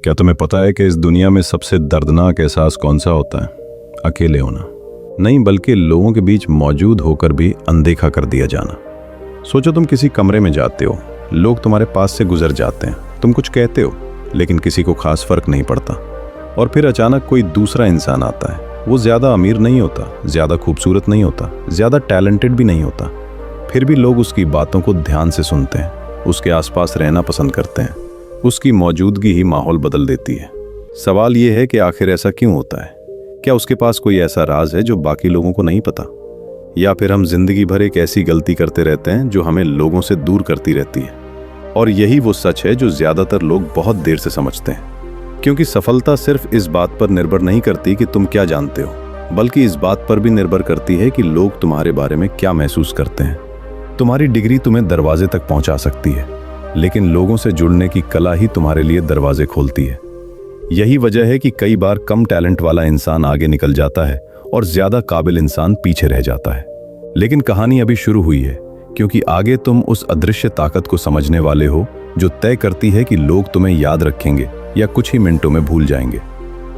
क्या तुम्हें पता है कि इस दुनिया में सबसे दर्दनाक एहसास कौन सा होता है? अकेले होना नहीं, बल्कि लोगों के बीच मौजूद होकर भी अनदेखा कर दिया जाना। सोचो, तुम किसी कमरे में जाते हो, लोग तुम्हारे पास से गुजर जाते हैं, तुम कुछ कहते हो लेकिन किसी को खास फर्क नहीं पड़ता। और फिर अचानक कोई दूसरा इंसान आता है। वो ज़्यादा अमीर नहीं होता, ज़्यादा खूबसूरत नहीं होता, ज़्यादा टैलेंटेड भी नहीं होता, फिर भी लोग उसकी बातों को ध्यान से सुनते हैं, उसके आसपास रहना पसंद करते हैं। उसकी मौजूदगी ही माहौल बदल देती है। सवाल ये है कि आखिर ऐसा क्यों होता है? क्या उसके पास कोई ऐसा राज है जो बाकी लोगों को नहीं पता? या फिर हम जिंदगी भर एक ऐसी गलती करते रहते हैं जो हमें लोगों से दूर करती रहती है? और यही वो सच है जो ज़्यादातर लोग बहुत देर से समझते हैं। क्योंकि सफलता सिर्फ इस बात पर निर्भर नहीं करती कि तुम क्या जानते हो, बल्कि इस बात पर भी निर्भर करती है कि लोग तुम्हारे बारे में क्या महसूस करते हैं। तुम्हारी डिग्री तुम्हें दरवाजे तक पहुंचा सकती है, लेकिन लोगों से जुड़ने की कला ही तुम्हारे लिए दरवाजे खोलती है। यही वजह है कि कई बार कम टैलेंट वाला इंसान आगे निकल जाता है और ज्यादा काबिल इंसान पीछे रह जाता है। लेकिन कहानी अभी शुरू हुई है, क्योंकि आगे तुम उस अदृश्य ताकत को समझने वाले हो जो तय करती है कि लोग तुम्हें याद रखेंगे या कुछ ही मिनटों में भूल जाएंगे।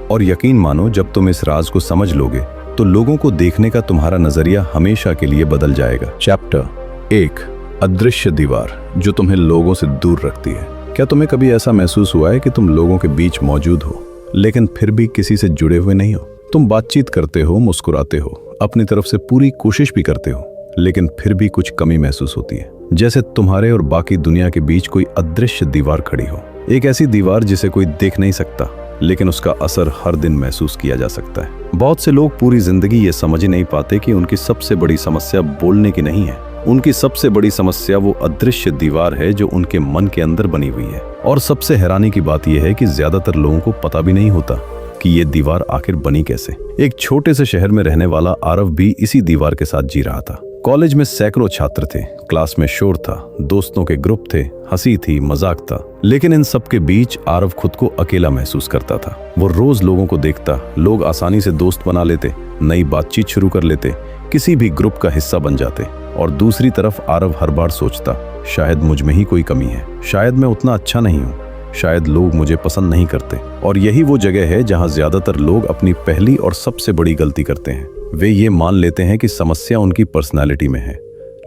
और यकीन मानो, जब तुम इस राज को समझ लोगे तो लोगों को देखने का तुम्हारा नजरिया हमेशा के लिए बदल जाएगा। चैप्टर 1, अदृश्य दीवार जो तुम्हें लोगों से दूर रखती है। क्या तुम्हें कभी ऐसा महसूस हुआ है कि तुम लोगों के बीच मौजूद हो, लेकिन फिर भी किसी से जुड़े हुए नहीं हो? तुम बातचीत करते हो, मुस्कुराते हो, अपनी तरफ से पूरी कोशिश भी करते हो, लेकिन फिर भी कुछ कमी महसूस होती है, जैसे तुम्हारे और बाकी दुनिया के बीच कोई अदृश्य दीवार खड़ी हो। एक ऐसी दीवार जिसे कोई देख नहीं सकता, लेकिन उसका असर हर दिन महसूस किया जा सकता है। बहुत से लोग पूरी जिंदगी ये समझ ही नहीं पाते कि उनकी सबसे बड़ी समस्या बोलने की नहीं है। उनकी सबसे बड़ी समस्या वो अदृश्य दीवार है जो उनके मन के अंदर बनी हुई है। और सबसे हैरानी की बात यह है कि ज्यादातर लोगों को पता भी नहीं होता कि ये दीवार आखिर बनी कैसे। एक छोटे से शहर में रहने वाला आरव भी इसी दीवार के साथ जी रहा था। कॉलेज में सैकड़ों छात्र थे, क्लास में शोर था, दोस्तों के ग्रुप थे, हंसी थी, मजाक था, लेकिन इन सब के बीच आरव खुद को अकेला महसूस करता था। वो रोज लोगों को देखता, लोग आसानी से दोस्त बना लेते, नई बातचीत शुरू कर लेते, किसी भी ग्रुप का हिस्सा बन जाते। और दूसरी तरफ आरव हर बार सोचता, शायद मुझ में ही कोई कमी है, शायद मैं उतना अच्छा नहीं हूँ, शायद लोग मुझे पसंद नहीं करते। और यही वो जगह है जहाँ ज्यादातर लोग अपनी पहली और सबसे बड़ी गलती करते हैं। वे ये मान लेते हैं कि समस्या उनकी पर्सनालिटी में है,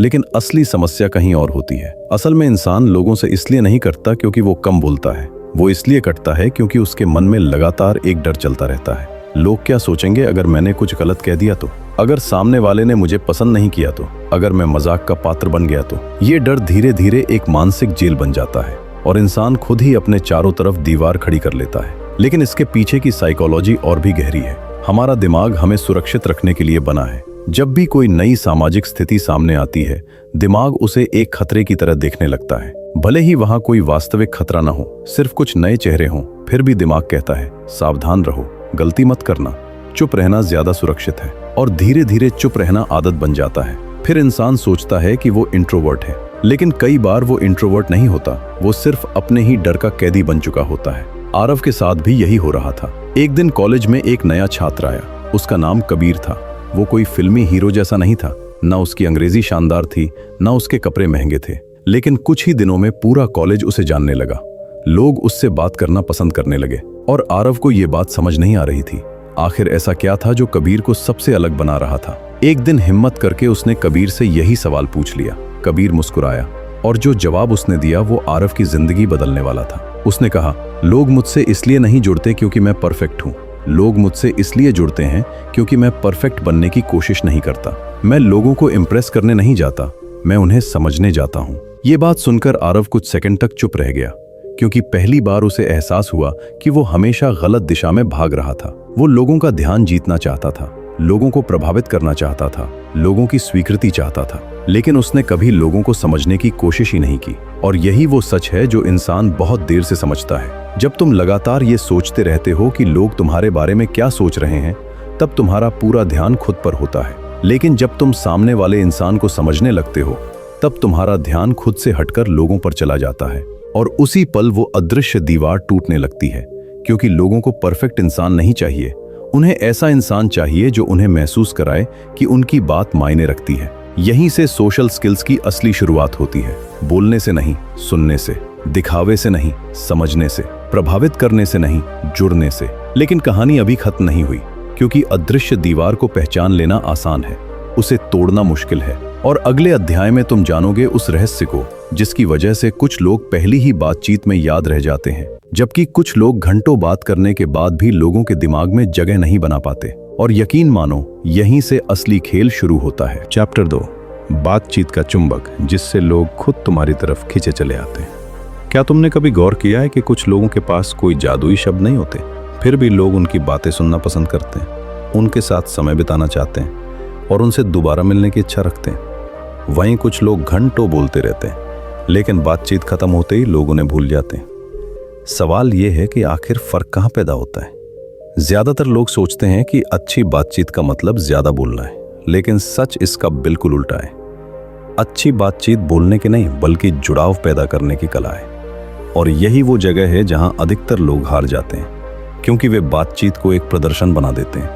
लेकिन असली समस्या कहीं और होती है। असल में इंसान लोगों से इसलिए नहीं कटता क्योंकि वो कम बोलता है, वो इसलिए कटता है क्योंकि उसके मन में लगातार एक डर चलता रहता है। लोग क्या सोचेंगे अगर मैंने कुछ गलत कह दिया तो? अगर सामने वाले ने मुझे पसंद नहीं किया तो? अगर मैं मजाक का पात्र बन गया तो? ये डर धीरे धीरे एक मानसिक जेल बन जाता है और इंसान खुद ही अपने चारों तरफ दीवार खड़ी कर लेता है। लेकिन इसके पीछे की साइकोलॉजी और भी गहरी है। हमारा दिमाग हमें सुरक्षित रखने के लिए बना है। जब भी कोई नई सामाजिक स्थिति सामने आती है, दिमाग उसे एक खतरे की तरह देखने लगता है। भले ही वहां कोई वास्तविक खतरा न हो, सिर्फ कुछ नए चेहरे हों, फिर भी दिमाग कहता है, सावधान रहो, गलती मत करना, चुप रहना ज्यादा सुरक्षित है। और धीरे धीरे चुप रहना आदत बन जाता है। फिर इंसान सोचता है कि वो इंट्रोवर्ट है, लेकिन कई बार वो इंट्रोवर्ट नहीं होता, वो सिर्फ अपने ही डर का कैदी बन चुका होता है। आरव के साथ भी यही हो रहा था। एक दिन कॉलेज में एक नया छात्र आया। उसका नाम कबीर था। वो कोई फिल्मी हीरो जैसा नहीं था, ना उसकी अंग्रेजी शानदार थी, ना उसके कपड़े महंगे थे, लेकिन कुछ ही दिनों में पूरा कॉलेज उसे जानने लगा। लोग उससे बात करना पसंद करने लगे और आरव को ये बात समझ नहीं आ रही थी, आखिर ऐसा क्या था जो कबीर को सबसे अलग बना रहा था। एक दिन हिम्मत करके उसने कबीर से यही सवाल पूछ लिया। कबीर मुस्कुराया और जो जवाब उसने दिया वो आरव की जिंदगी बदलने वाला था। उसने कहा, लोग मुझसे इसलिए नहीं जुड़ते क्योंकि मैं परफेक्ट हूँ, लोग मुझसे इसलिए जुड़ते हैं क्योंकि मैं परफेक्ट बनने की कोशिश नहीं करता। मैं लोगों को इम्प्रेस करने नहीं जाता, मैं उन्हें समझने जाता हूँ। ये बात सुनकर आरव कुछ सेकंड तक चुप रह गया, क्योंकि पहली बार उसे एहसास हुआ कि वो हमेशा गलत दिशा में भाग रहा था। वो लोगों का ध्यान जीतना चाहता था, लोगों को प्रभावित करना चाहता था, लोगों की स्वीकृति चाहता था, लेकिन उसने कभी लोगों को समझने की कोशिश ही नहीं की। और यही वो सच है जो इंसान बहुत देर से समझता है। जब तुम लगातार ये सोचते रहते हो कि लोग तुम्हारे बारे में क्या सोच रहे हैं, तब तुम्हारा पूरा ध्यान खुद पर होता है। लेकिन जब तुम सामने वाले इंसान को समझने लगते हो, तब तुम्हारा ध्यान खुद से हटकर लोगों पर चला जाता है। और उसी पल वो अदृश्य दीवार टूटने लगती है, क्योंकि लोगों को परफेक्ट इंसान नहीं चाहिए, उन्हें ऐसा इंसान चाहिए जो उन्हें महसूस कराए कि उनकी बात मायने रखती है। यहीं से सोशल स्किल्स की असली शुरुआत होती है। बोलने से नहीं, सुनने से, दिखावे से नहीं, समझने से। प्रभावित करने से नहीं, जुड़ने से। लेकिन कहानी अभी खत्म नहीं हुई, क्योंकि अदृश्य दीवार को पहचान लेना आसान है, उसे तोड़ना मुश्किल है। और अगले अध्याय में तुम जानोगे उस रहस्य को जिसकी वजह से कुछ लोग पहली ही बातचीत में याद रह जाते हैं, जबकि कुछ लोग घंटों बात करने के बाद भी लोगों के दिमाग में जगह नहीं बना पाते। और यकीन मानो, यहीं से असली खेल शुरू होता है। चैप्टर 2, बातचीत का चुंबक जिससे लोग खुद तुम्हारी तरफ खींचे चले आते हैं। क्या तुमने कभी गौर किया है कि कुछ लोगों के पास कोई जादुई शब्द नहीं होते, फिर भी लोग उनकी बातें सुनना पसंद करते हैं, उनके साथ समय बिताना चाहते हैं और उनसे दोबारा मिलने की इच्छा रखते हैं। वहीं कुछ लोग घंटों बोलते रहते हैं, लेकिन बातचीत खत्म होते ही लोग उन्हें भूल जाते हैं। सवाल यह है कि आखिर फर्क कहाँ पैदा होता है? ज्यादातर लोग सोचते हैं कि अच्छी बातचीत का मतलब ज्यादा बोलना है, लेकिन सच इसका बिल्कुल उल्टा है। अच्छी बातचीत बोलने की नहीं, बल्कि जुड़ाव पैदा करने की कला है। और यही वो जगह है जहां अधिकतर लोग हार जाते हैं, क्योंकि वे बातचीत को एक प्रदर्शन बना देते हैं।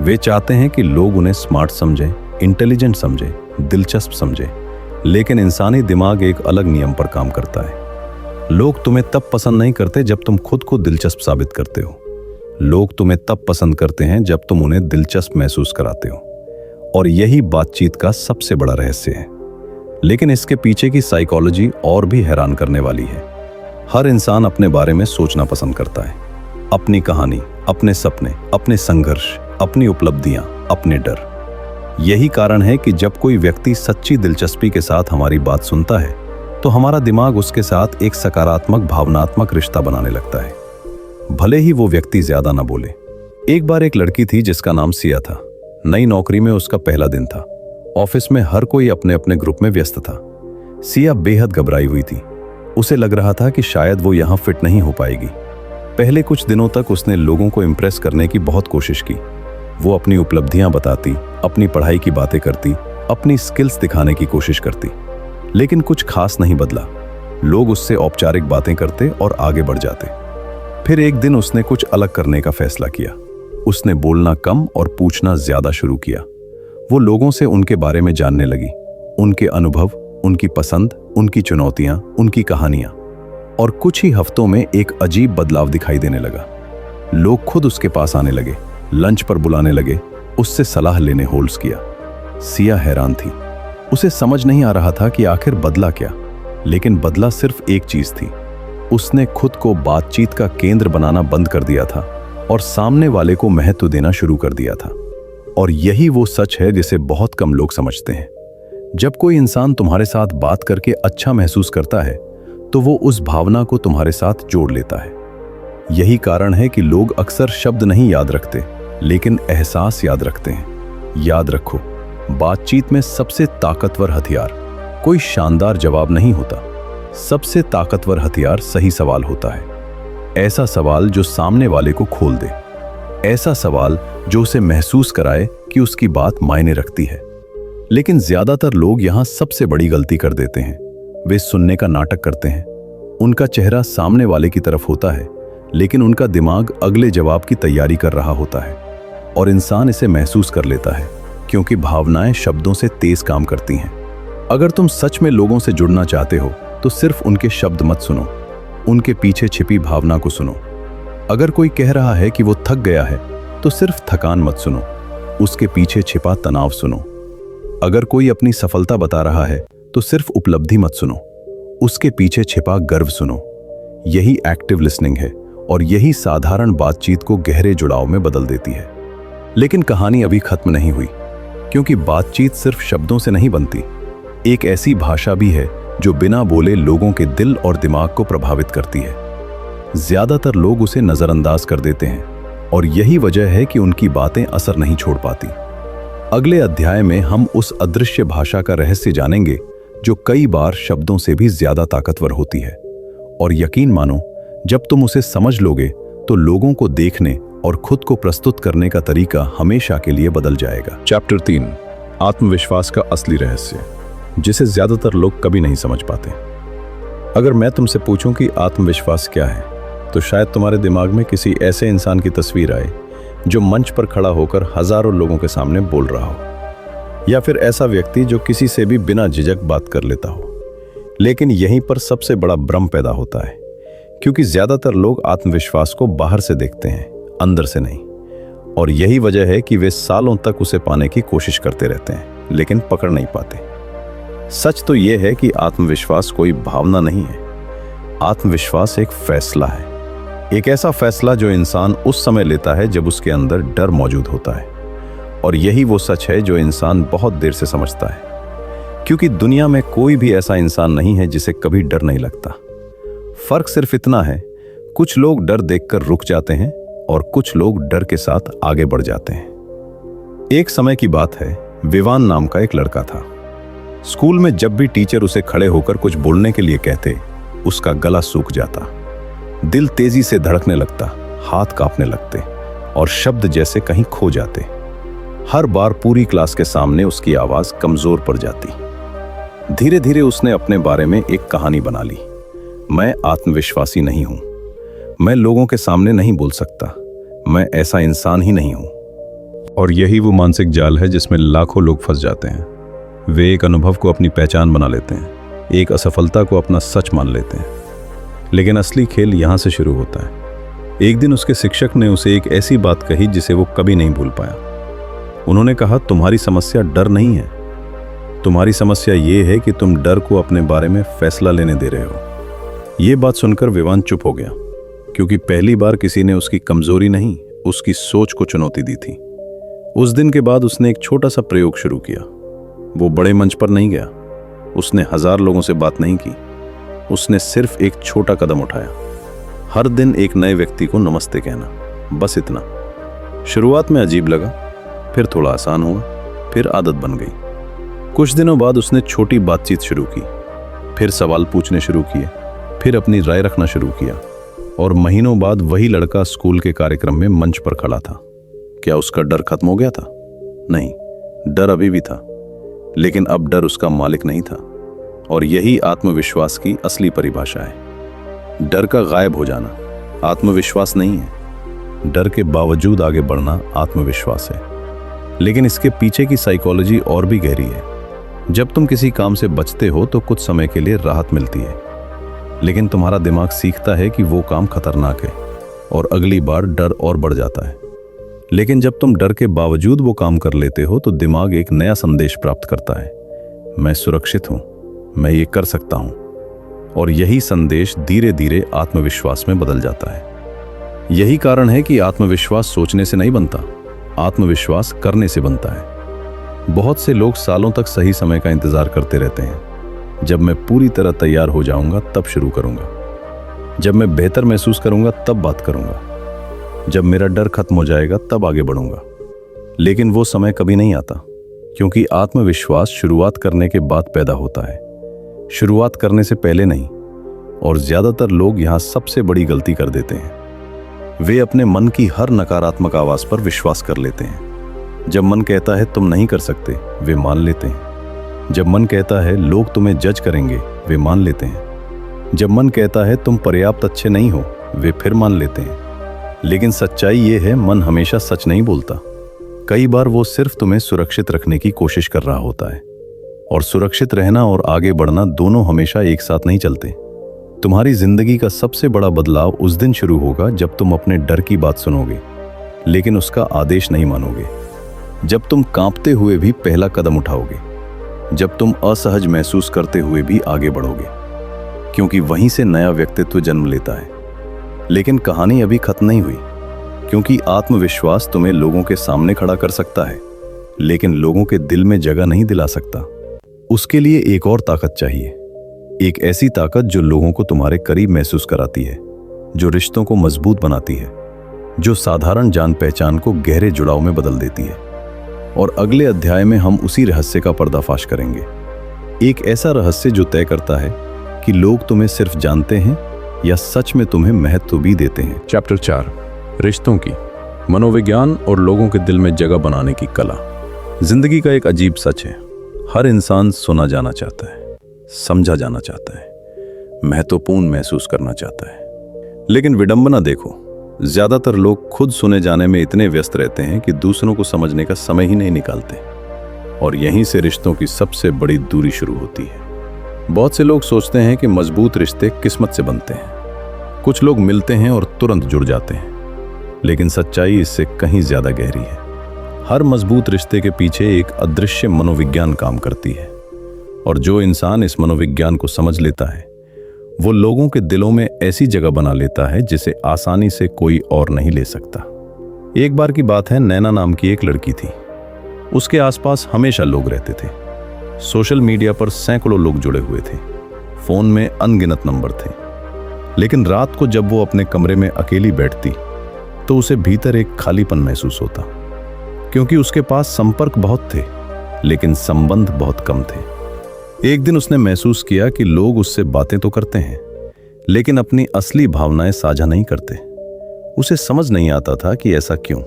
वे चाहते हैं कि लोग उन्हें स्मार्ट समझें, इंटेलिजेंट समझें, दिलचस्प समझें, लेकिन इंसानी दिमाग एक अलग नियम पर काम करता है। लोग तुम्हें तब पसंद नहीं करते जब तुम खुद को दिलचस्प साबित करते हो। लोग तुम्हें तब पसंद करते हैं जब तुम उन्हें दिलचस्प महसूस कराते हो। और यही बातचीत का सबसे बड़ा रहस्य है। लेकिन इसके पीछे की साइकोलॉजी और भी हैरान करने वाली है। हर इंसान अपने बारे में सोचना पसंद करता है, अपनी कहानी, अपने सपने, अपने संघर्ष, अपनी उपलब्धियां, अपने डर। यही कारण है कि जब कोई व्यक्ति सच्ची दिलचस्पी के साथ हमारी बात सुनता है, तो हमारा दिमाग उसके साथ एक सकारात्मक भावनात्मक रिश्ता बनाने लगता है, भले ही वो व्यक्ति ज्यादा ना बोले। एक बार एक लड़की थी जिसका नाम सिया था। नई नौकरी में उसका पहला दिन था। ऑफिस में हर कोई अपने अपने ग्रुप में व्यस्त था। सिया बेहद घबराई हुई थी। उसे लग रहा था कि शायद वो यहाँ फिट नहीं हो पाएगी। पहले कुछ दिनों तक उसने लोगों को इम्प्रेस करने की बहुत कोशिश की। वो अपनी उपलब्धियां बताती, अपनी पढ़ाई की बातें करती, अपनी स्किल्स दिखाने की कोशिश करती, लेकिन कुछ खास नहीं बदला। लोग उससे औपचारिक बातें करते और आगे बढ़ जाते। फिर एक दिन उसने कुछ अलग करने का फैसला किया। उसने बोलना कम और पूछना ज्यादा शुरू किया। वो लोगों से उनके बारे में जानने लगी, उनके अनुभव, उनकी पसंद, उनकी चुनौतियां, उनकी कहानियां। और कुछ ही हफ्तों में एक अजीब बदलाव दिखाई देने लगा। लोग खुद उसके पास आने लगे, लंच पर बुलाने लगे, उससे सलाह लेने होल्ड्स किया। सिया हैरान थी। उसे समझ नहीं आ रहा था कि आखिर बदला क्या। लेकिन बदला सिर्फ एक चीज थी। उसने खुद को बातचीत का केंद्र बनाना बंद कर दिया था और सामने वाले को महत्व देना शुरू कर दिया था। और यही वो सच है जिसे बहुत कम लोग समझते हैं। जब कोई इंसान तुम्हारे साथ बात करके अच्छा महसूस करता है, तो वो उस भावना को तुम्हारे साथ जोड़ लेता है। यही कारण है कि लोग अक्सर शब्द नहीं याद रखते, लेकिन एहसास याद रखते हैं। याद रखो, बातचीत में सबसे ताकतवर हथियार कोई शानदार जवाब नहीं होता। सबसे ताकतवर हथियार सही सवाल होता है। ऐसा सवाल जो सामने वाले को खोल दे, ऐसा सवाल जो उसे महसूस कराए कि उसकी बात मायने रखती है। लेकिन ज्यादातर लोग यहां सबसे बड़ी गलती कर देते हैं। वे सुनने का नाटक करते हैं। उनका चेहरा सामने वाले की तरफ होता है, लेकिन उनका दिमाग अगले जवाब की तैयारी कर रहा होता है। और इंसान इसे महसूस कर लेता है, क्योंकि भावनाएं शब्दों से तेज काम करती हैं। अगर तुम सच में लोगों से जुड़ना चाहते हो, तो सिर्फ उनके शब्द मत सुनो, उनके पीछे छिपी भावना को सुनो। अगर कोई कह रहा है कि वो थक गया है, तो सिर्फ थकान मत सुनो, उसके पीछे छिपा तनाव सुनो। अगर कोई अपनी सफलता बता रहा है, तो सिर्फ उपलब्धि मत सुनो, उसके पीछे छिपा गर्व सुनो। यही एक्टिव लिसनिंग है, और यही साधारण बातचीत को गहरे जुड़ाव में बदल देती है। लेकिन कहानी अभी खत्म नहीं हुई, क्योंकि बातचीत सिर्फ शब्दों से नहीं बनती। एक ऐसी भाषा भी है जो बिना बोले लोगों के दिल और दिमाग को प्रभावित करती है। ज्यादातर लोग उसे नजरअंदाज कर देते हैं, और यही वजह है कि उनकी बातें असर नहीं छोड़ पाती। अगले अध्याय में हम उस अदृश्य भाषा का रहस्य जानेंगे, जो कई बार शब्दों से भी ज्यादा ताकतवर होती है। और यकीन मानो, जब तुम उसे समझ लोगे, तो लोगों को देखने और खुद को प्रस्तुत करने का तरीका हमेशा के लिए बदल जाएगा। चैप्टर 3, आत्मविश्वास का असली रहस्य, जिसे ज्यादातर लोग कभी नहीं समझ पाते। अगर मैं तुमसे पूछूं कि आत्मविश्वास क्या है, तो शायद तुम्हारे दिमाग में किसी ऐसे इंसान की तस्वीर आए जो मंच पर खड़ा होकर हजारों लोगों के सामने बोल रहा हो, या फिर ऐसा व्यक्ति जो किसी से भी बिना झिझक बात कर लेता हो। लेकिन यहीं पर सबसे बड़ा भ्रम पैदा होता है, क्योंकि ज्यादातर लोग आत्मविश्वास को बाहर से देखते हैं, अंदर से नहीं। और यही वजह है कि वे सालों तक उसे पाने की कोशिश करते रहते हैं, लेकिन पकड़ नहीं पाते। सच तो यह है कि आत्मविश्वास कोई भावना नहीं है। आत्मविश्वास एक फैसला है, एक ऐसा फैसला जो इंसान उस समय लेता है जब उसके अंदर डर मौजूद होता है। और यही वो सच है जो इंसान बहुत देर से समझता है, क्योंकि दुनिया में कोई भी ऐसा इंसान नहीं है जिसे कभी डर नहीं लगता। फर्क सिर्फ इतना है, कुछ लोग डर देखकर रुक जाते हैं और कुछ लोग डर के साथ आगे बढ़ जाते हैं। एक समय की बात है, विवान नाम का एक लड़का था। स्कूल में जब भी टीचर उसे खड़े होकर कुछ बोलने के लिए कहते, उसका गला सूख जाता, दिल तेजी से धड़कने लगता, हाथ कांपने लगते और शब्द जैसे कहीं खो जाते। हर बार पूरी क्लास के सामने उसकी आवाज कमजोर पड़ जाती। धीरे धीरे उसने अपने बारे में एक कहानी बना ली। मैं आत्मविश्वासी नहीं हूं, मैं लोगों के सामने नहीं बोल सकता, मैं ऐसा इंसान ही नहीं हूं। और यही वो मानसिक जाल है जिसमें लाखों लोग फंस जाते हैं। वे एक अनुभव को अपनी पहचान बना लेते हैं, एक असफलता को अपना सच मान लेते हैं। लेकिन असली खेल यहां से शुरू होता है। एक दिन उसके शिक्षक ने उसे एक ऐसी बात कही जिसे वो कभी नहीं भूल पाया। उन्होंने कहा, तुम्हारी समस्या डर नहीं है, तुम्हारी समस्या ये है कि तुम डर को अपने बारे में फैसला लेने दे रहे हो। ये बात सुनकर विवान चुप हो गया, क्योंकि पहली बार किसी ने उसकी कमजोरी नहीं, उसकी सोच को चुनौती दी थी। उस दिन के बाद उसने एक छोटा सा प्रयोग शुरू किया। वो बड़े मंच पर नहीं गया, उसने 1000 लोगों से बात नहीं की, उसने सिर्फ एक छोटा कदम उठाया। हर दिन एक नए व्यक्ति को नमस्ते कहना, बस इतना। शुरुआत में अजीब लगा, फिर थोड़ा आसान हुआ, फिर आदत बन गई। कुछ दिनों बाद उसने छोटी बातचीत शुरू की, फिर सवाल पूछने शुरू किए, फिर अपनी राय रखना शुरू किया। और महीनों बाद वही लड़का स्कूल के कार्यक्रम में मंच पर खड़ा था। क्या उसका डर खत्म हो गया था? नहीं, डर अभी भी था, लेकिन अब डर उसका मालिक नहीं था। और यही आत्मविश्वास की असली परिभाषा है। डर का गायब हो जाना आत्मविश्वास नहीं है, डर के बावजूद आगे बढ़ना आत्मविश्वास है। लेकिन इसके पीछे की साइकोलॉजी और भी गहरी है। जब तुम किसी काम से बचते हो तो कुछ समय के लिए राहत मिलती है, लेकिन तुम्हारा दिमाग सीखता है कि वो काम खतरनाक है और अगली बार डर और बढ़ जाता है। लेकिन जब तुम डर के बावजूद वो काम कर लेते हो तो दिमाग एक नया संदेश प्राप्त करता है, मैं सुरक्षित हूं, मैं ये कर सकता हूं। और यही संदेश धीरे धीरे आत्मविश्वास में बदल जाता है। यही कारण है कि आत्मविश्वास सोचने से नहीं बनता, आत्मविश्वास करने से बनता है। बहुत से लोग सालों तक सही समय का इंतजार करते रहते हैं। जब मैं पूरी तरह तैयार हो जाऊंगा तब शुरू करूंगा, जब मैं बेहतर महसूस करूंगा तब बात करूंगा, जब मेरा डर खत्म हो जाएगा तब आगे बढ़ूंगा। लेकिन वो समय कभी नहीं आता, क्योंकि आत्मविश्वास शुरुआत करने के बाद पैदा होता है, शुरुआत करने से पहले नहीं। और ज्यादातर लोग यहां सबसे बड़ी गलती कर देते हैं। वे अपने मन की हर नकारात्मक आवाज पर विश्वास कर लेते हैं। जब मन कहता है तुम नहीं कर सकते, वे मान लेते हैं। जब मन कहता है लोग तुम्हें जज करेंगे, वे मान लेते हैं। जब मन कहता है तुम पर्याप्त अच्छे नहीं हो, वे फिर मान लेते हैं। लेकिन सच्चाई ये है, मन हमेशा सच नहीं बोलता। कई बार वो सिर्फ तुम्हें सुरक्षित रखने की कोशिश कर रहा होता है। और सुरक्षित रहना और आगे बढ़ना दोनों हमेशा एक साथ नहीं चलते। तुम्हारी जिंदगी का सबसे बड़ा बदलाव उस दिन शुरू होगा जब तुम अपने डर की बात सुनोगे, लेकिन उसका आदेश नहीं मानोगे। जब तुम कांपते हुए भी पहला कदम उठाओगे, जब तुम असहज महसूस करते हुए भी आगे बढ़ोगे, क्योंकि वहीं से नया व्यक्तित्व जन्म लेता है। लेकिन कहानी अभी खत्म नहीं हुई, क्योंकि आत्मविश्वास तुम्हें लोगों के सामने खड़ा कर सकता है, लेकिन लोगों के दिल में जगह नहीं दिला सकता। उसके लिए एक और ताकत चाहिए, एक ऐसी ताकत जो लोगों को तुम्हारे करीब महसूस कराती है, जो रिश्तों को मजबूत बनाती है, जो साधारण जान पहचान को गहरे जुड़ाव में बदल देती है। और अगले अध्याय में हम उसी रहस्य का पर्दाफाश करेंगे, एक ऐसा रहस्य जो तय करता है कि लोग तुम्हें सिर्फ जानते हैं या सच में तुम्हें महत्व भी देते हैं। चैप्टर 4, रिश्तों की मनोविज्ञान और लोगों के दिल में जगह बनाने की कला। जिंदगी का एक अजीब सच है, हर इंसान सुना जाना चाहता है, समझा जाना चाहता है, महत्वपूर्ण महसूस करना चाहता है। लेकिन विडंबना देखो, ज्यादातर लोग खुद सुने जाने में इतने व्यस्त रहते हैं कि दूसरों को समझने का समय ही नहीं निकालते। और यहीं से रिश्तों की सबसे बड़ी दूरी शुरू होती है। बहुत से लोग सोचते हैं कि मजबूत रिश्ते किस्मत से बनते हैं, कुछ लोग मिलते हैं और तुरंत जुड़ जाते हैं, लेकिन सच्चाई इससे कहीं ज्यादा गहरी है। हर मजबूत रिश्ते के पीछे एक अदृश्य मनोविज्ञान काम करती है, और जो इंसान इस मनोविज्ञान को समझ लेता है वो लोगों के दिलों में ऐसी जगह बना लेता है जिसे आसानी से कोई और नहीं ले सकता। एक बार की बात है, नैना नाम की एक लड़की थी। उसके आसपास हमेशा लोग रहते थे। सोशल मीडिया पर सैकड़ों लोग जुड़े हुए थे, फोन में अनगिनत नंबर थे। लेकिन रात को जब वो अपने कमरे में अकेली बैठती तो उसे भीतर एक खालीपन महसूस होता, क्योंकि उसके पास संपर्क बहुत थे लेकिन संबंध बहुत कम थे। एक दिन उसने महसूस किया कि लोग उससे बातें तो करते हैं लेकिन अपनी असली भावनाएं साझा नहीं करते। उसे समझ नहीं आता था कि ऐसा क्यों।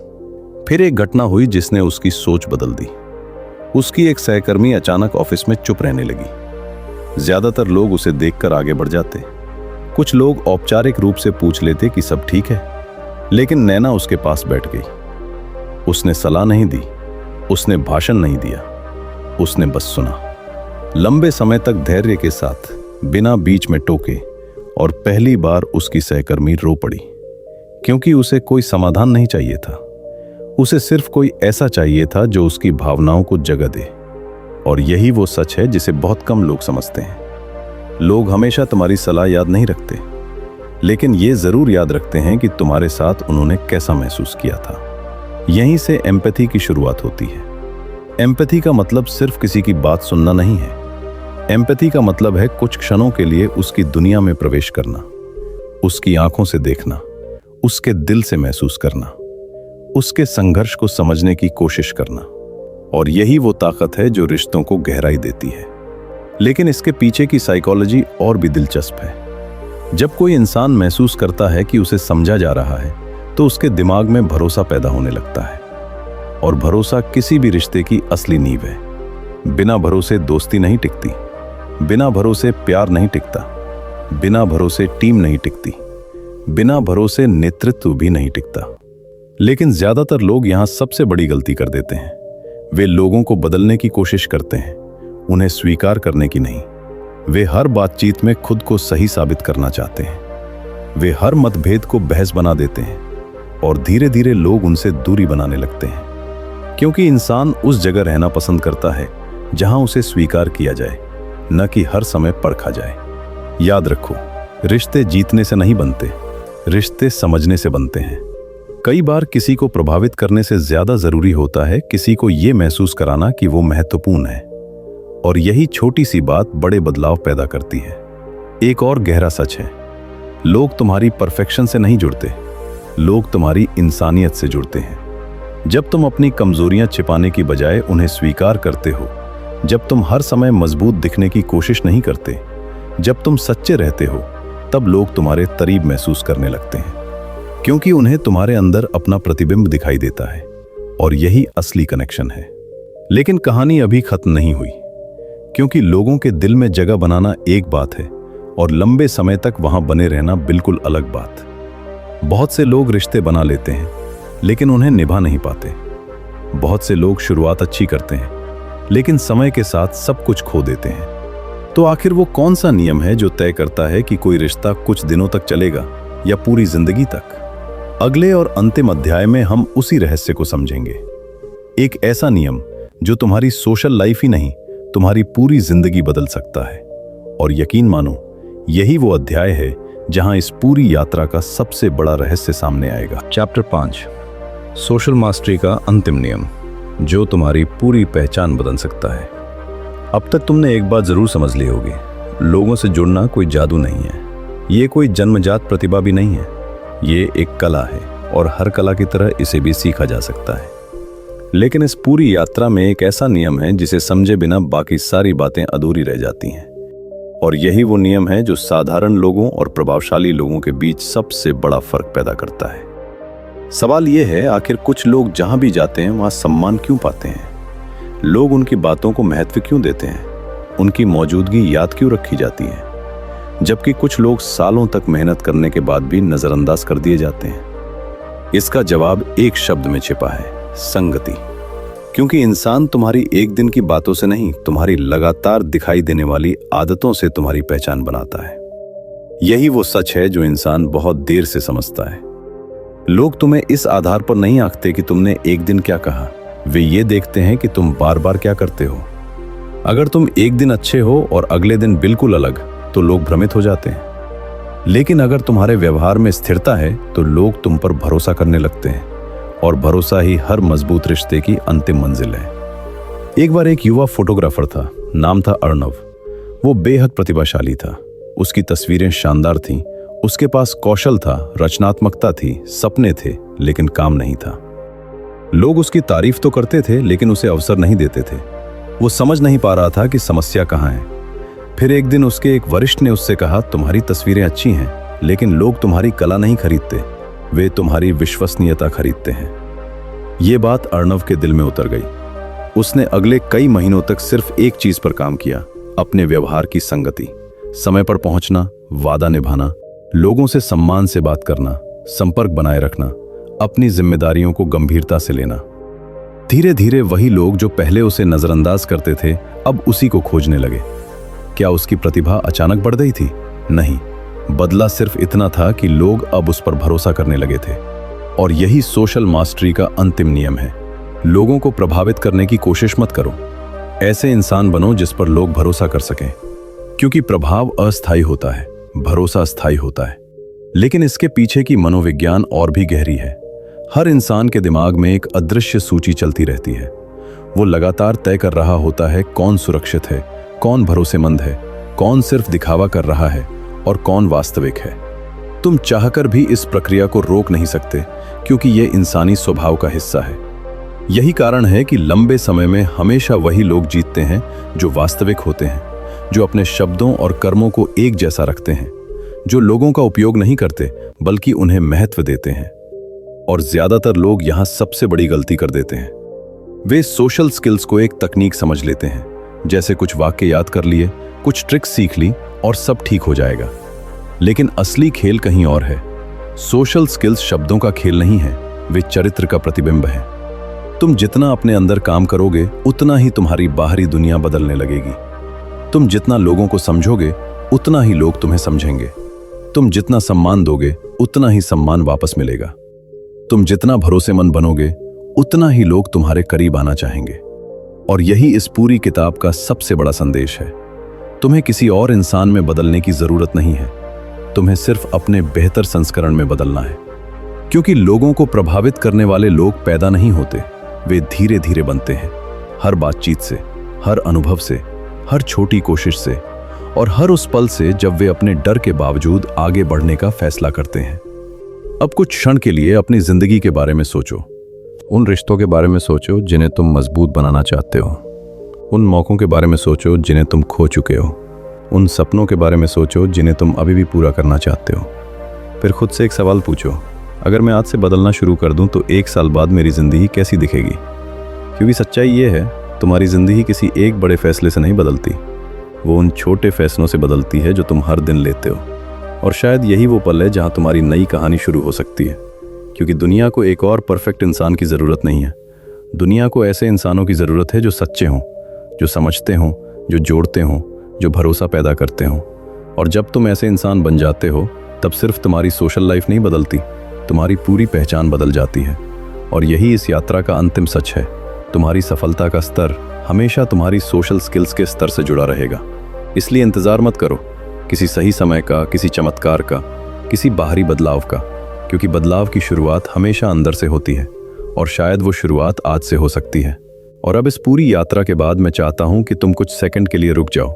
फिर एक घटना हुई जिसने उसकी सोच बदल दी। उसकी एक सहकर्मी अचानक ऑफिस में चुप रहने लगी। ज्यादातर लोग उसे देखकर आगे बढ़ जाते। कुछ लोग औपचारिक रूप से पूछ लेते कि सब ठीक है, लेकिन नैना उसके पास बैठ गई। उसने सलाह नहीं दी, उसने भाषण नहीं दिया, उसने बस सुना। लंबे समय तक धैर्य के साथ, बिना बीच में टोके, और पहली बार उसकी सहकर्मी रो पड़ी, क्योंकि उसे कोई समाधान नहीं चाहिए था। उसे सिर्फ कोई ऐसा चाहिए था जो उसकी भावनाओं को जगह दे। और यही वो सच है जिसे बहुत कम लोग समझते हैं। लोग हमेशा तुम्हारी सलाह याद नहीं रखते, लेकिन ये जरूर याद रखते हैं कि तुम्हारे साथ उन्होंने कैसा महसूस किया था। यहीं से एम्पैथी की शुरुआत होती है। एम्पैथी का मतलब सिर्फ किसी की बात सुनना नहीं है। एम्पैथी का मतलब है कुछ क्षणों के लिए उसकी दुनिया में प्रवेश करना, उसकी आंखों से देखना, उसके दिल से महसूस करना, उसके संघर्ष को समझने की कोशिश करना। और यही वो ताकत है जो रिश्तों को गहराई देती है। लेकिन इसके पीछे की साइकोलॉजी और भी दिलचस्प है। जब कोई इंसान महसूस करता है कि उसे समझा जा रहा है तो उसके दिमाग में भरोसा पैदा होने लगता है, और भरोसा किसी भी रिश्ते की असली नींव है। बिना भरोसे दोस्ती नहीं टिकती, बिना भरोसे प्यार नहीं टिकता, बिना भरोसे टीम नहीं टिकती, बिना भरोसे नेतृत्व भी नहीं टिकता। लेकिन ज्यादातर लोग यहां सबसे बड़ी गलती कर देते हैं। वे लोगों को बदलने की कोशिश करते हैं, उन्हें स्वीकार करने की नहीं। वे हर बातचीत में खुद को सही साबित करना चाहते हैं। वे हर मतभेद को बहस बना देते हैं, और धीरे धीरे लोग उनसे दूरी बनाने लगते हैं, क्योंकि इंसान उस जगह रहना पसंद करता है जहां उसे स्वीकार किया जाए, न कि हर समय परखा जाए। याद रखो, रिश्ते जीतने से नहीं बनते, रिश्ते समझने से बनते हैं। कई बार किसी को प्रभावित करने से ज्यादा जरूरी होता है किसी को यह महसूस कराना कि वो महत्वपूर्ण है, और यही छोटी सी बात बड़े बदलाव पैदा करती है। एक और गहरा सच है, लोग तुम्हारी परफेक्शन से नहीं जुड़ते, लोग तुम्हारी इंसानियत से जुड़ते हैं। जब तुम अपनी कमजोरियां छिपाने की बजाय उन्हें स्वीकार करते हो, जब तुम हर समय मजबूत दिखने की कोशिश नहीं करते, जब तुम सच्चे रहते हो, तब लोग तुम्हारे करीब महसूस करने लगते हैं, क्योंकि उन्हें तुम्हारे अंदर अपना प्रतिबिंब दिखाई देता है, और यही असली कनेक्शन है। लेकिन कहानी अभी खत्म नहीं हुई, क्योंकि लोगों के दिल में जगह बनाना एक बात है और लंबे समय तक वहां बने रहना बिल्कुल अलग बात। बहुत से लोग रिश्ते बना लेते हैं लेकिन उन्हें निभा नहीं पाते। बहुत से लोग शुरुआत अच्छी करते हैं लेकिन समय के साथ सब कुछ खो देते हैं। तो आखिर वो कौन सा नियम है जो तय करता है कि कोई रिश्ता कुछ दिनों तक चलेगा या पूरी जिंदगी तक? अगले और अंतिम अध्याय में हम उसी रहस्य को समझेंगे। एक ऐसा नियम जो तुम्हारी सोशल लाइफ ही नहीं, तुम्हारी पूरी जिंदगी बदल सकता है। और यकीन मानो, यही वो अध्याय है जहां इस पूरी यात्रा का सबसे बड़ा रहस्य सामने आएगा। चैप्टर 5, सोशल मास्टरी का अंतिम नियम, जो तुम्हारी पूरी पहचान बदल सकता है। अब तक तुमने एक बात जरूर समझ ली होगी, लोगों से जुड़ना कोई जादू नहीं है, ये कोई जन्मजात प्रतिभा भी नहीं है, ये एक कला है, और हर कला की तरह इसे भी सीखा जा सकता है। लेकिन इस पूरी यात्रा में एक ऐसा नियम है जिसे समझे बिना बाकी सारी बातें अधूरी रह जाती हैं, और यही वो नियम है जो साधारण लोगों और प्रभावशाली लोगों के बीच सबसे बड़ा फर्क पैदा करता है। सवाल यह है, आखिर कुछ लोग जहां भी जाते हैं वहां सम्मान क्यों पाते हैं? लोग उनकी बातों को महत्व क्यों देते हैं? उनकी मौजूदगी याद क्यों रखी जाती है? जबकि कुछ लोग सालों तक मेहनत करने के बाद भी नजरअंदाज कर दिए जाते हैं। इसका जवाब एक शब्द में छिपा है, संगति। क्योंकि इंसान तुम्हारी एक दिन की बातों से नहीं, तुम्हारी लगातार दिखाई देने वाली आदतों से तुम्हारी पहचान बनाता है। यही वो सच है जो इंसान बहुत देर से समझता है। लोग तुम्हें इस आधार पर नहीं आंकते कि तुमने एक दिन क्या कहा, वे ये देखते हैं कि तुम बार बार क्या करते हो। अगर तुम एक दिन अच्छे हो और अगले दिन बिल्कुल अलग, तो लोग भ्रमित हो जाते हैं। लेकिन अगर तुम्हारे व्यवहार में स्थिरता है तो लोग तुम पर भरोसा करने लगते हैं, और भरोसा ही हर मजबूत रिश्ते की अंतिम मंजिल है। एक बार एक युवा फोटोग्राफर था, नाम था अर्णव। वो बेहद प्रतिभाशाली था। उसकी तस्वीरें शानदार थीं, उसके पास कौशल था, रचनात्मकता थी, सपने थे, लेकिन काम नहीं था। लोग उसकी तारीफ तो करते थे, लेकिन उसे अवसर नहीं देते थे। वो समझ नहीं पा रहा था कि समस्या कहाँ है। फिर एक दिन उसके एक वरिष्ठ ने उससे कहा, तुम्हारी तस्वीरें अच्छी हैं, लेकिन लोग तुम्हारी कला नहीं खरीदते, वे तुम्हारी विश्वसनीयता खरीदते हैं। ये बात अर्णव के दिल में उतर गई। उसने अगले कई महीनों तक सिर्फ एक चीज पर काम किया, अपने व्यवहार की संगति, समय पर पहुंचना, वादा निभाना, लोगों से सम्मान से बात करना, संपर्क बनाए रखना, अपनी जिम्मेदारियों को गंभीरता से लेना। धीरे धीरे वही लोग जो पहले उसे नजरअंदाज करते थे, अब उसी को खोजने लगे। क्या उसकी प्रतिभा अचानक बढ़ गई थी? नहीं, बदला सिर्फ इतना था कि लोग अब उस पर भरोसा करने लगे थे। और यही सोशल मास्टरी का अंतिम नियम है। लोगों को प्रभावित करने की कोशिश मत करो। ऐसे इंसान बनो जिस पर लोग भरोसा कर सकें, क्योंकि प्रभाव अस्थायी होता है, भरोसा स्थायी होता है। लेकिन इसके पीछे की मनोविज्ञान और भी गहरी है। हर इंसान के दिमाग में एक अदृश्य सूची चलती रहती है। वो लगातार तय कर रहा होता है कौन सुरक्षित है, कौन भरोसेमंद है, कौन सिर्फ दिखावा कर रहा है और कौन वास्तविक है। तुम चाहकर भी इस प्रक्रिया को रोक नहीं सकते, क्योंकि यह इंसानी स्वभाव का हिस्सा है। यही कारण है कि लंबे समय में हमेशा वही लोग जीतते हैं जो वास्तविक होते हैं, जो अपने शब्दों और कर्मों को एक जैसा रखते हैं, जो लोगों का उपयोग नहीं करते बल्कि उन्हें महत्व देते हैं। और ज्यादातर लोग यहां सबसे बड़ी गलती कर देते हैं। वे सोशल स्किल्स को एक तकनीक समझ लेते हैं, जैसे कुछ वाक्य याद कर लिए, कुछ ट्रिक्स सीख ली और सब ठीक हो जाएगा। लेकिन असली खेल कहीं और है। सोशल स्किल्स शब्दों का खेल नहीं है, वे चरित्र का प्रतिबिंब है। तुम जितना अपने अंदर काम करोगे, उतना ही तुम्हारी बाहरी दुनिया बदलने लगेगी। तुम जितना लोगों को समझोगे, उतना ही लोग तुम्हें समझेंगे। तुम जितना सम्मान दोगे, उतना ही सम्मान वापस मिलेगा। तुम जितना भरोसेमंद बनोगे, उतना ही लोग तुम्हारे करीब आना चाहेंगे। और यही इस पूरी किताब का सबसे बड़ा संदेश है। तुम्हें किसी और इंसान में बदलने की जरूरत नहीं है, तुम्हें सिर्फ अपने बेहतर संस्करण में बदलना है। क्योंकि लोगों को प्रभावित करने वाले लोग पैदा नहीं होते, वे धीरे धीरे बनते हैं। हर बातचीत से, हर अनुभव से, हर छोटी कोशिश से, और हर उस पल से जब वे अपने डर के बावजूद आगे बढ़ने का फैसला करते हैं। अब कुछ क्षण के लिए अपनी जिंदगी के बारे में सोचो। उन रिश्तों के बारे में सोचो जिन्हें तुम मजबूत बनाना चाहते हो। उन मौकों के बारे में सोचो जिन्हें तुम खो चुके हो। उन सपनों के बारे में सोचो जिन्हें तुम अभी भी पूरा करना चाहते हो। फिर खुद से एक सवाल पूछो, अगर मैं आज से बदलना शुरू कर दूं तो 1 साल बाद मेरी ज़िंदगी कैसी दिखेगी? क्योंकि सच्चाई ये है, तुम्हारी ज़िंदगी किसी एक बड़े फैसले से नहीं बदलती, वो उन छोटे फैसलों से बदलती है जो तुम हर दिन लेते हो। और शायद यही वो पल है जहाँ तुम्हारी नई कहानी शुरू हो सकती है। क्योंकि दुनिया को एक और परफेक्ट इंसान की ज़रूरत नहीं है। दुनिया को ऐसे इंसानों की ज़रूरत है जो सच्चे हों, जो समझते हों, जो जोड़ते हों, जो भरोसा पैदा करते हों। और जब तुम ऐसे इंसान बन जाते हो, तब सिर्फ तुम्हारी सोशल लाइफ नहीं बदलती, तुम्हारी पूरी पहचान बदल जाती है। और यही इस यात्रा का अंतिम सच है। तुम्हारी सफलता का स्तर हमेशा तुम्हारी सोशल स्किल्स के स्तर से जुड़ा रहेगा। इसलिए इंतज़ार मत करो किसी सही समय का, किसी चमत्कार का, किसी बाहरी बदलाव का, क्योंकि बदलाव की शुरुआत हमेशा अंदर से होती है। और शायद वो शुरुआत आज से हो सकती है। और अब इस पूरी यात्रा के बाद मैं चाहता हूं कि तुम कुछ सेकंड के लिए रुक जाओ।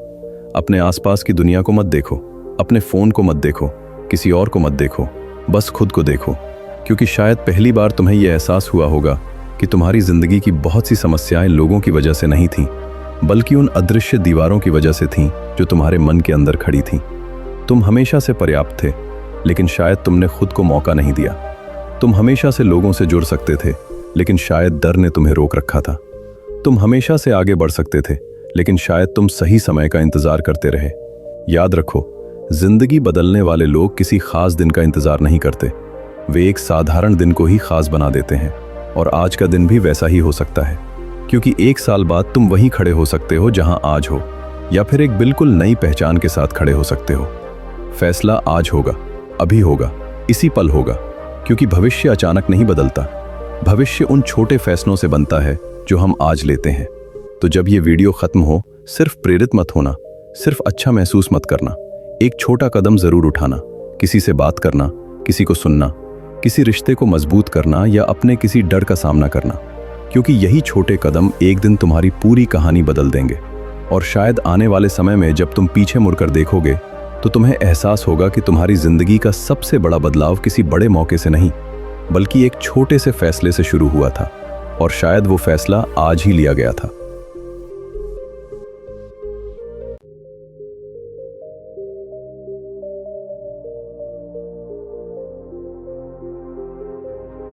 अपने आसपास की दुनिया को मत देखो, अपने फ़ोन को मत देखो, किसी और को मत देखो, बस खुद को देखो। क्योंकि शायद पहली बार तुम्हें यह एहसास हुआ होगा कि तुम्हारी ज़िंदगी की बहुत सी समस्याएं लोगों की वजह से नहीं थीं, बल्कि उन अदृश्य दीवारों की वजह से थीं जो तुम्हारे मन के अंदर खड़ी थीं। तुम हमेशा से पर्याप्त थे, लेकिन शायद तुमने खुद को मौका नहीं दिया। तुम हमेशा से लोगों से जुड़ सकते थे, लेकिन शायद डर ने तुम्हें रोक रखा था। तुम हमेशा से आगे बढ़ सकते थे, लेकिन शायद तुम सही समय का इंतजार करते रहे। याद रखो, जिंदगी बदलने वाले लोग किसी खास दिन का इंतजार नहीं करते, वे एक साधारण दिन को ही खास बना देते हैं। और आज का दिन भी वैसा ही हो सकता है, क्योंकि 1 साल बाद तुम वहीं खड़े हो सकते हो जहां आज हो, या फिर एक बिल्कुल नई पहचान के साथ खड़े हो सकते हो। फैसला आज होगा, अभी होगा, इसी पल होगा, क्योंकि भविष्य अचानक नहीं बदलता। भविष्य उन छोटे फैसलों से बनता है जो हम आज लेते हैं। तो जब ये वीडियो खत्म हो, सिर्फ प्रेरित मत होना, सिर्फ अच्छा महसूस मत करना, एक छोटा कदम जरूर उठाना, किसी से बात करना, किसी को सुनना, किसी रिश्ते को मजबूत करना या अपने किसी डर का सामना करना, क्योंकि यही छोटे कदम एक दिन तुम्हारी पूरी कहानी बदल देंगे। और शायद आने वाले समय में जब तुम पीछे मुड़कर देखोगे तो तुम्हें एहसास होगा कि तुम्हारी जिंदगी का सबसे बड़ा बदलाव किसी बड़े मौके से नहीं, बल्कि एक छोटे से फैसले से शुरू हुआ था, और शायद वो फैसला आज ही लिया गया था।